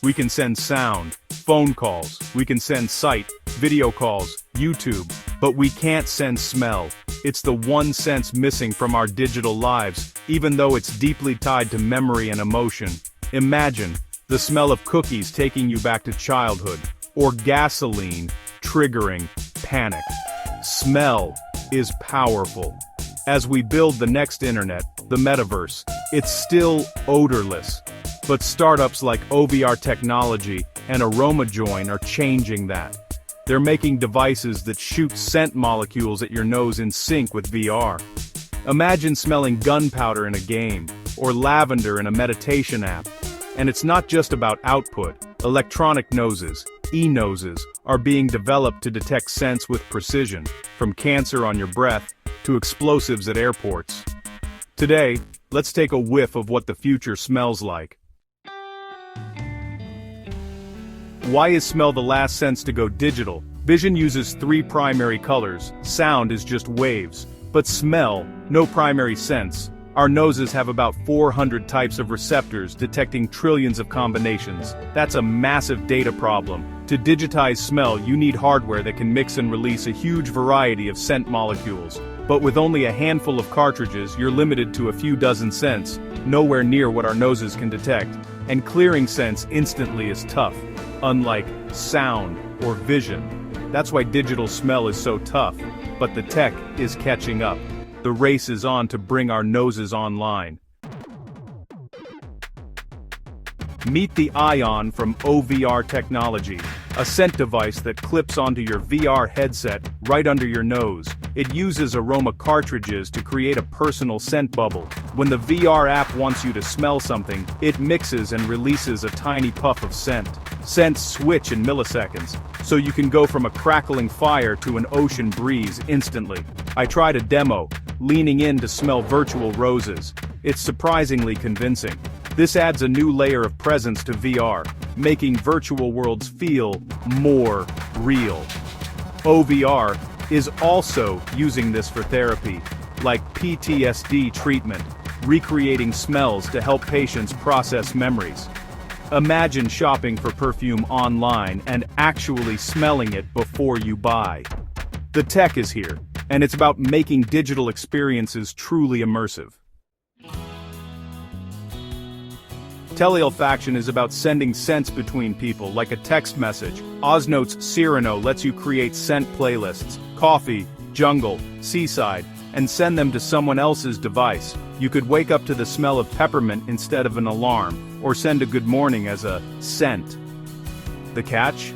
We can send sound, phone calls, we can send sight, video calls, YouTube, but we can't send smell. It's the one sense missing from our digital lives, even though it's deeply tied to memory and emotion. Imagine the smell of cookies taking you back to childhood, or gasoline triggering panic. Smell is powerful. As we build the next internet, the metaverse, it's still odorless. But startups like OVR Technology and AromaJoin are changing that. They're making devices that shoot scent molecules at your nose in sync with VR. Imagine smelling gunpowder in a game, or lavender in a meditation app. And it's not just about output. Electronic noses, e-noses, are being developed to detect scents with precision, from cancer on your breath to explosives at airports. Today, let's take a whiff of what the future smells like. Why is smell the last sense to go digital? Vision uses 3 primary colors, sound is just waves. But smell, no primary sense. Our noses have about 400 types of receptors detecting trillions of combinations. That's a massive data problem. To digitize smell, you need hardware that can mix and release a huge variety of scent molecules. But with only a handful of cartridges, you're limited to a few dozen scents, nowhere near what our noses can detect. And clearing scents instantly is tough, unlike sound or vision. That's why digital smell is so tough, but the tech is catching up. The race is on to bring our noses online. Meet the Ion from OVR Technology, a scent device that clips onto your VR headset right under your nose. It uses aroma cartridges to create a personal scent bubble. When the VR app wants you to smell something, it mixes and releases a tiny puff of scent. Scents switch in milliseconds, so you can go from a crackling fire to an ocean breeze instantly. I tried a demo, leaning in to smell virtual roses. It's surprisingly convincing. This adds a new layer of presence to VR, making virtual worlds feel more real. OVR is also using this for therapy, like PTSD treatment, recreating smells to help patients process memories. Imagine shopping for perfume online and actually smelling it before you buy. The tech is here, and it's about making digital experiences truly immersive. Tele-olfaction is about sending scents between people, like a text message. OsNote's Cyrano lets you create scent playlists, coffee, jungle, seaside, and send them to someone else's device. You could wake up to the smell of peppermint instead of an alarm, or send a good morning as a scent. The catch?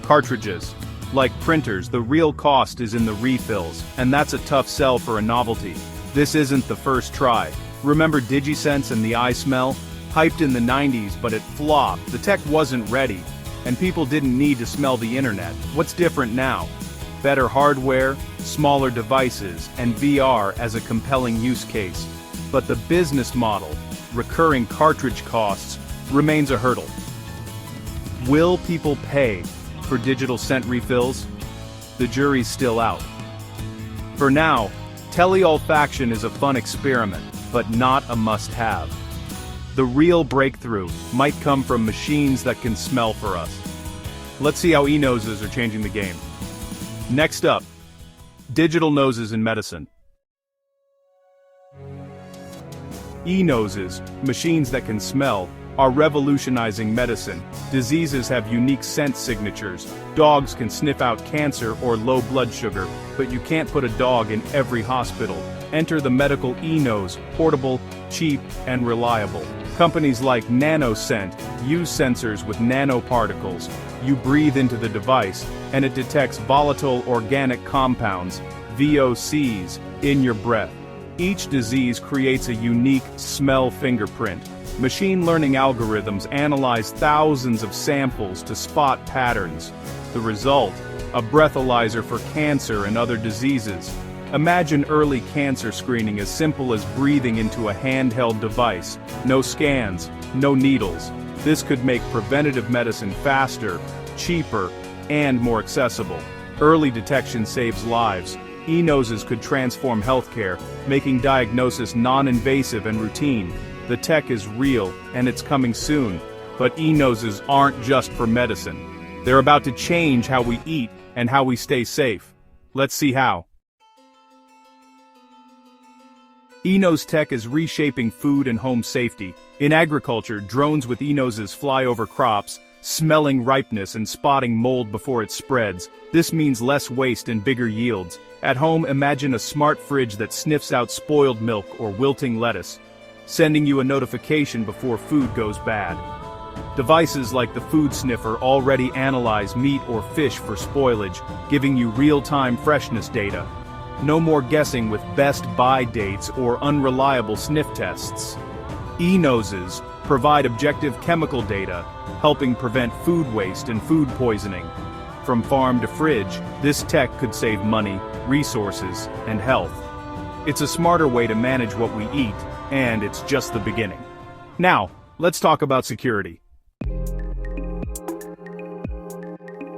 Cartridges. Like printers, the real cost is in the refills, and that's a tough sell for a novelty. This isn't the first try. Remember DigiSense and the iSmell? Hyped in the 90s, but it flopped. The tech wasn't ready, and people didn't need to smell the internet. What's different now? Better hardware, smaller devices, and VR as a compelling use case. But the business model, recurring cartridge costs, remains a hurdle. Will people pay for digital scent refills? The jury's still out. For now, tele-olfaction is a fun experiment, but not a must-have. The real breakthrough might come from machines that can smell for us. Let's see how e-noses are changing the game. Next up, digital noses in medicine. E-noses, machines that can smell, are revolutionizing medicine. Diseases have unique scent signatures. Dogs can sniff out cancer or low blood sugar, but you can't put a dog in every hospital. Enter the medical e-nose, portable, cheap, and reliable. Companies like NanoScent use sensors with nanoparticles. You breathe into the device, and it detects volatile organic compounds, VOCs, in your breath. Each disease creates a unique smell fingerprint. Machine learning algorithms analyze thousands of samples to spot patterns. The result? A breathalyzer for cancer and other diseases. Imagine early cancer screening as simple as breathing into a handheld device. No scans, no needles. This could make preventative medicine faster, cheaper, and more accessible. Early detection saves lives. E-noses could transform healthcare, making diagnosis non-invasive and routine. The tech is real, and it's coming soon. But e-noses aren't just for medicine. They're about to change how we eat and how we stay safe. Let's see how. E-nose tech is reshaping food and home safety. In agriculture, drones with e-noses fly over crops, smelling ripeness and spotting mold before it spreads. This means less waste and bigger yields. At home, imagine a smart fridge that sniffs out spoiled milk or wilting lettuce, sending you a notification before food goes bad. Devices like the food sniffer already analyze meat or fish for spoilage, giving you real-time freshness data. No more guessing with best buy dates or unreliable sniff tests. E-noses provide objective chemical data, helping prevent food waste and food poisoning. From farm to fridge, this tech could save money, resources, and health. It's a smarter way to manage what we eat, and it's just the beginning. Now, let's talk about security.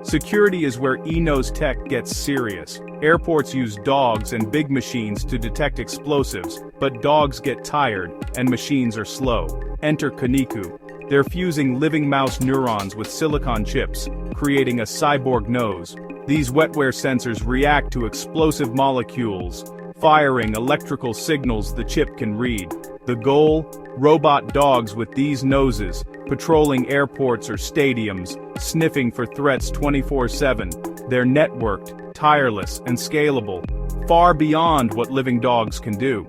Security is where e-nose tech gets serious. Airports use dogs and big machines to detect explosives, but dogs get tired, and machines are slow. Enter Kaniku. They're fusing living mouse neurons with silicon chips, creating a cyborg nose. These wetware sensors react to explosive molecules, firing electrical signals the chip can read. The goal? Robot dogs with these noses, patrolling airports or stadiums, sniffing for threats 24/7. They're networked, tireless, and scalable, far beyond what living dogs can do.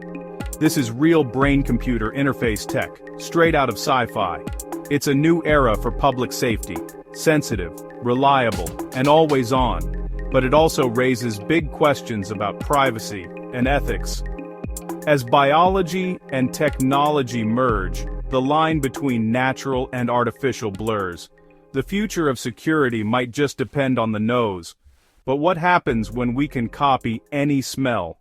This is real brain-computer interface tech, straight out of sci-fi. It's a new era for public safety, sensitive, reliable, and always on. But it also raises big questions about privacy and ethics. As biology and technology merge, the line between natural and artificial blurs. The future of security might just depend on the nose. But what happens when we can copy any smell?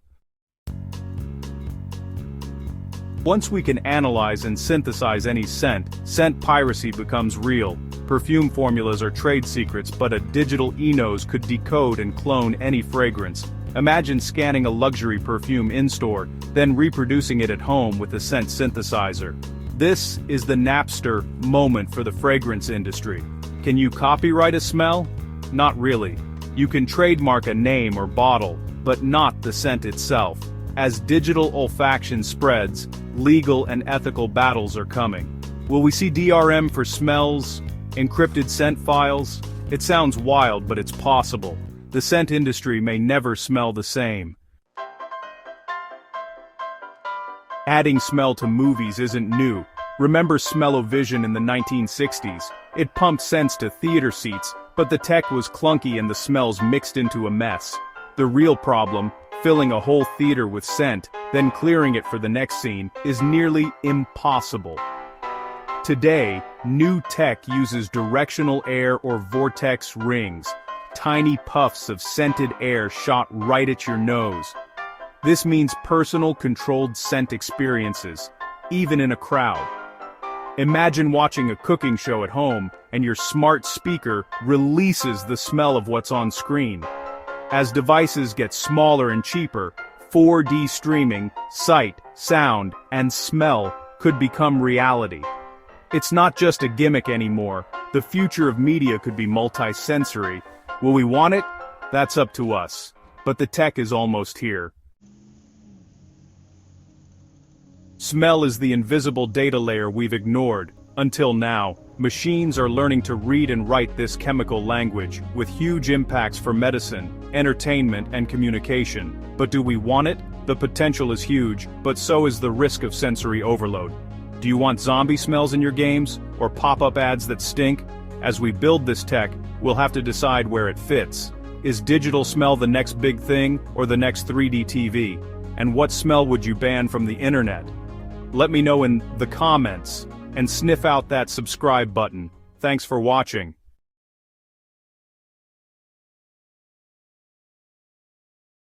Once we can analyze and synthesize any scent piracy becomes real. Perfume formulas are trade secrets, but a digital e-nose could decode and clone any fragrance. Imagine scanning a luxury perfume in-store, then reproducing it at home with a scent synthesizer. This is the Napster moment for the fragrance industry. Can you copyright a smell? Not really. You can trademark a name or bottle, but not the scent itself. As digital olfaction spreads, legal and ethical battles are coming. Will we see DRM for smells? Encrypted scent files? It sounds wild, but it's possible. The scent industry may never smell the same. Adding smell to movies isn't new. Remember smell-o-vision in the 1960s? It pumped scents to theater seats, but the tech was clunky and the smells mixed into a mess. The real problem, filling a whole theater with scent, then clearing it for the next scene, is nearly impossible. Today, new tech uses directional air or vortex rings, tiny puffs of scented air shot right at your nose. This means personal controlled scent experiences, even in a crowd. Imagine watching a cooking show at home, and your smart speaker releases the smell of what's on screen. As devices get smaller and cheaper, 4D streaming, sight, sound, and smell could become reality. It's not just a gimmick anymore. The future of media could be multi-sensory. Will we want it? That's up to us. But the tech is almost here. Smell is the invisible data layer we've ignored. Until now, machines are learning to read and write this chemical language, with huge impacts for medicine, entertainment, and communication. But do we want it? The potential is huge, but so is the risk of sensory overload. Do you want zombie smells in your games, or pop-up ads that stink? As we build this tech, we'll have to decide where it fits. Is digital smell the next big thing, or the next 3D TV? And what smell would you ban from the internet? Let me know in the comments, and sniff out that subscribe button. Thanks for watching.